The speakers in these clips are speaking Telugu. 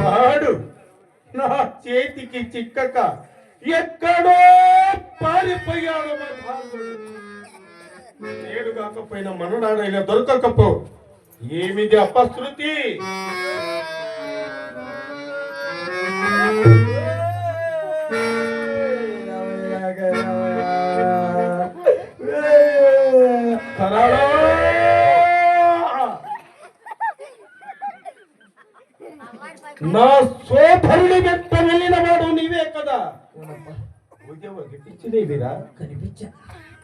వాడు నా చేతికి చిక్కక ఎక్కడో పారిపోయాడు. నేడు కాకపోయినా మనుడాడైనా దొరకకపో. ఏమిది అపశృతి? నా సోదరుడి వెంట వెళ్ళిన వాడు నీవే కదా.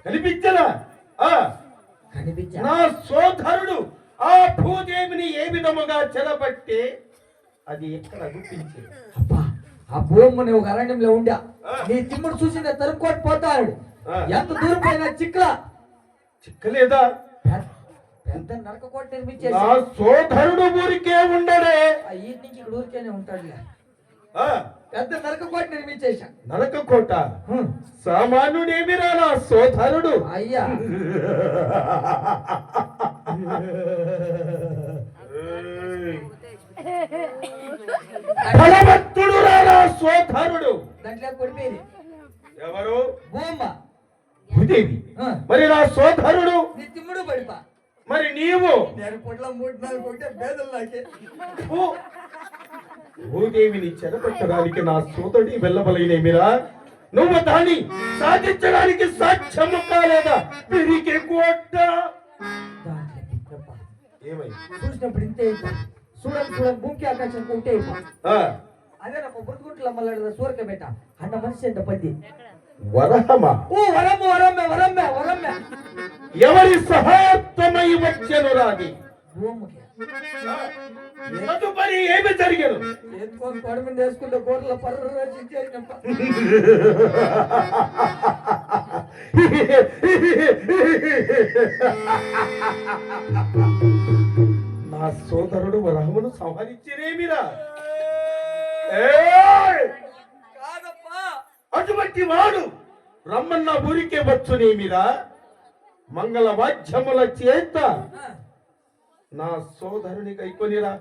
కనిపించనా? నా సోదరుడు ఆ భూదేవిని ఏ విధముగా చెరబట్టి అది ఎక్కడ గుర్తించి ఆ భూమిని ఒక అరణ్యంలో ఉండా నీ తిమ్ముడు చూసిన తరుక్కోటి పోతాడు. ఎంత దూరం పైన చిక్కలేదా? పెద్ద నరకకోట నిర్మించేసి నా సోదరుడు ఊరికే ఉండడే. ఈ నుంచి ఇక్కడ ఊరికేనే ఉంటాడు. పెద్ద నరకకోట నిర్మించేశా. నరకకోట సామాన్యుడేమిరా నా సోదరుడు. అయ్యా బలవంతుడు నా సోదరుడు. దాంట్లో పడిపోయింది ఎవరు? భూదేవి. మరి నా సోదరుడు నీ తిమ్ముడు పడిపా. మరి నీవు? నేను పొట్ల 3-4 ఒకటే పేదలు నాకే. భూదేవిని చెరపట్టడానికి నా సోదరుడి వెళ్ళబలైనేమిరా. నువ్వు దాన్ని సాధించడానికి సాధ్యము కాలేదా? పెరిగే కోట ఏమై చూసినప్పుడు ఇంతే చూడండి భూమికి ఆకాశం ఉంటే అదే నాకు బుర్దుకుంటుల మళ్ళీ సూరక బేట అన్న మనిషి ఎంత పద్ది వరహమా. ఎవరి సహాయమై వచ్చెను రాది. తదుపరి ఏమి జరిగను? కొడ మీద వేసుకుంటే గోర్ల పర్ర నా సోదరుడు వరహమును సంహరించినేమిరా. అటువంటి వాడు రమ్మన్న ఊరికే వచ్చునేమిరా. మంగళ వాద్యముల చేత నా సోదరుని కైకొనిరా.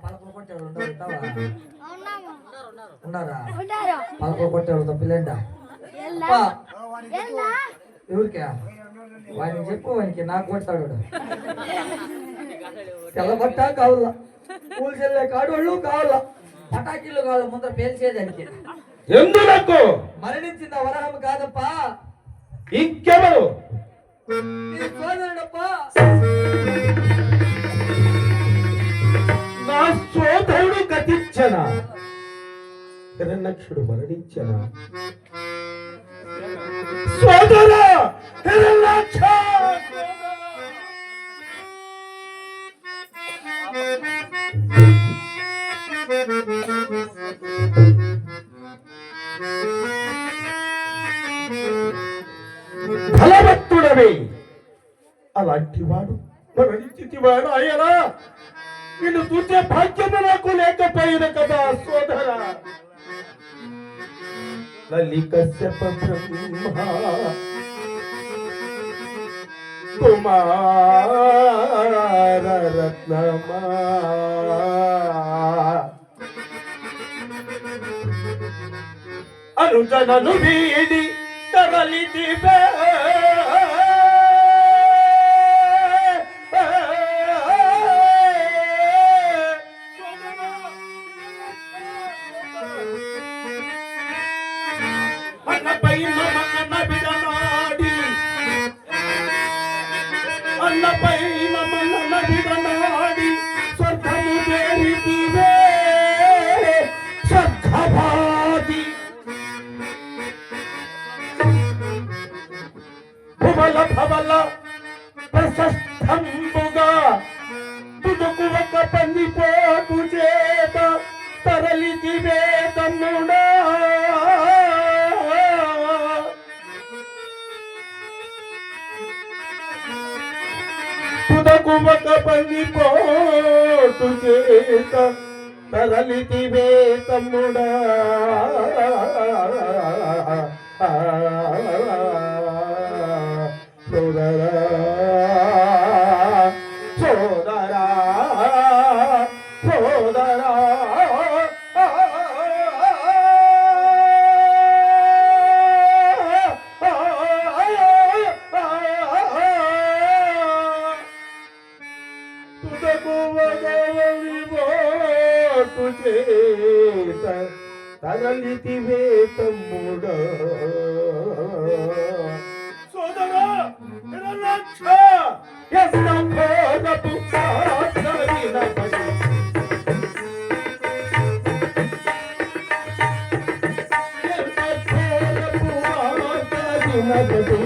పలకలు కొట్టేవాళ్ళు పిల్లంట ఎవరికా వాడిని చెప్పు. వానికి నాకు కొడతాడు. తెల్లబట్ట కావాలా, పూలు చెల్లే కాడోళ్ళు కావాలా, పటాకీలు కావాలి. ముందర పేల్చేదానికి ఎందుకు మరణించింది వరహం కాదప్పా. ఇంకెవరు? సోదరుడప్పా. నా సోదరుడు గతించనా? హిరణ్యాక్షుడు మరణించనా? సోదర హిరణ్యాక్ష ఫలవత్తుడవే. అలాంటి వాడు మరణించితివాడు అయ్యనా. నిన్ను చూసే భాగ్యము నాకు లేకపోయిన కదా సోదర. లలికశ్యప బ్రహ్మ కుమార రత్నమా అనుజనను వీడి తరలిదివే. భవల ప్రశస్తంబుగా తుదుకు ఒక పందిపోటు చేత తరలిదివే తమ్ముడా. తుదకు ఒక పందిపోటు చేత తరలిదివే తమ్ముడా. సోదరా సోదరా సోదరా కదలితివే తమ్ముడా సోదరా నిరలక్ష ఎంత ఘోరపు పాత్రవినబడి ఎంత ఘోరపు వార్తవినబడి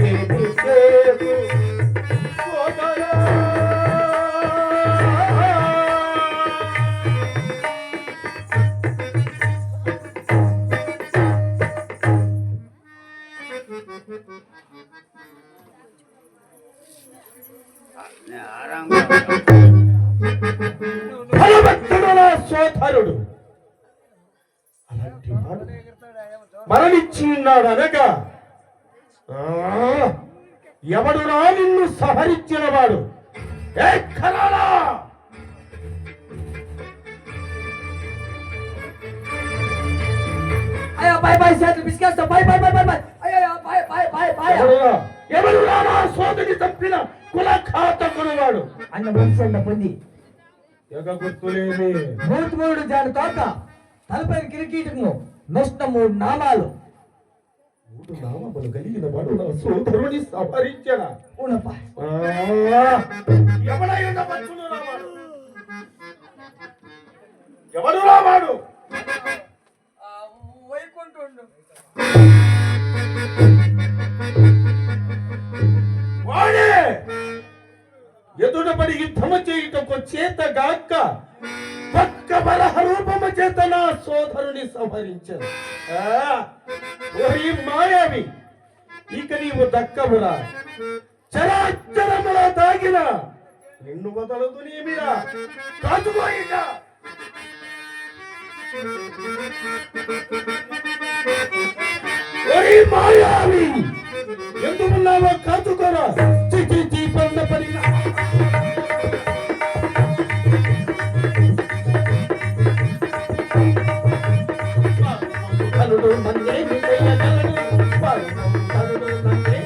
ఏమి చేదు సోదరా భగవంతుడు సోదరుడు అలాంటి వాడు మరణించి ఉన్నాడు అనగా ఎవడురా నిన్ను సహరించిన వాడు ఎవడురా నా సోదరి తప్పిన కులఘాతకుడు వాడు అన్న మనిషి అన్న పొంది ఎగ గుర్తులేమి మూడు జాను తోక తలపైన కిరీటము నష్ట 3 నామాలు 3 నామములు కలిగిన వాడు నా సోదరుని సంహరించరా ఉన్నప్ప ఎవడై ఉండవచ్చును రావాడు ఎవడు రావాడు వైకుంఠుడు వాడే ఎదుటపడి యుద్ధము చేయుటకు చేతగాక పక్క బలహ రూపము చేత నా సోదరుని సంహరించను ఓరి మాయావి ఇక నీవు దక్కమురా చరాచరములా తాగిన నిన్ను వదలదునేమిరా కాచుకోయిట ఓరి మాయావి ఎందుకున్నావో కాచుకోరా చిచి పండ పరిగా కలుడు మందే విజయగలడు కలుడు మందే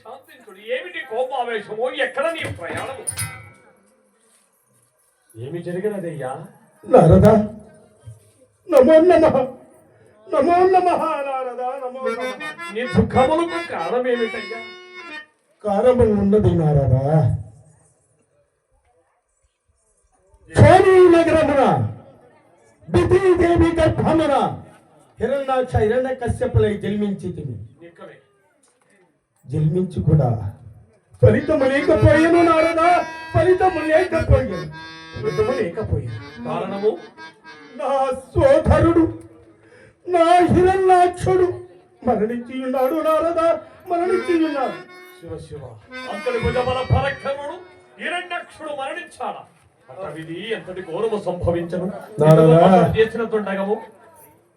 శాంతించుడు ఏమిటి కోపావేశమో ఎక్కడ నీ ప్రయాణము ఏమి జరిగినదయ్యా నారదా నమో నమః నమో నమః నారదా నమో నమః నీ దుఃఖములకు కారణమేమిటయ్యా కారణం ఉన్నది నారదా నగరమున బితీదేవి గర్భమున హిరణ్యాక్ష హిరణ్య కశ్యపులై జన్మించితివి జన్మించి కూడా ఫలితము లేకపోయాను నారదా ఫలితము లేకపోయాను కారణము నా సోదరుడు నా హిరణ్యాక్షుడు మరణించి ఉన్నాడు నారదా మరణించి ఉన్నాడు శివ శివ అంతటి భుజబల పరక్రముడు హిరణ్యాక్షుడు మరణించాడా అతడిది ఎంతటి ఘోరము సంభవించను చేసిన తుండగము